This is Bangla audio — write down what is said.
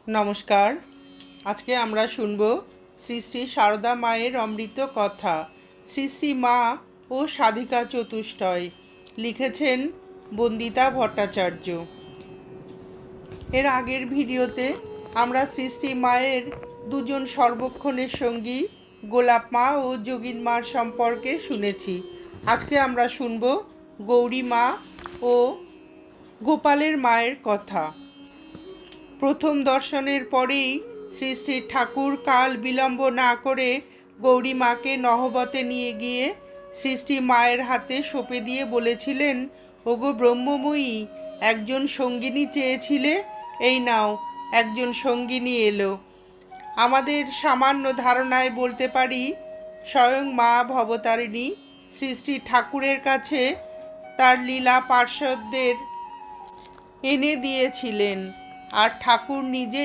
নমস্কার। আজকে আমরা শুনব শ্রী শ্রী সারদা মায়ের অমৃত কথা। শ্রী শ্রী মা ও সাধিকা চতুষ্টয়, লিখেছেন বন্দিতা ভট্টাচার্য। এর আগের ভিডিওতে আমরা শ্রী শ্রী মায়ের দুজন সর্বক্ষণের সঙ্গী গোলাপ মা ও যোগিন মার সম্পর্কে শুনেছি। আজকে আমরা শুনব গৌরী মা ও গোপালের মায়ের কথা। প্রথম দর্শনের পরেই শ্রী শ্রী ঠাকুর কাল বিলম্ব না করে গৌরী মাকে নহবতে নিয়ে গিয়ে শ্রী শ্রী মায়ের হাতে সঁপে দিয়ে বলেছিলেন, ওগো ব্রহ্মময়ী, একজন সঙ্গিনী চেয়েছিলে, এই নাও একজন সঙ্গিনী এলো। আমাদের সামান্য ধারণায় বলতে পারি স্বয়ং মা ভবতারিণী শ্রী শ্রী ঠাকুরের কাছে তার লীলা পার্ষদদের এনে দিয়েছিলেন, আর ঠাকুর নিজে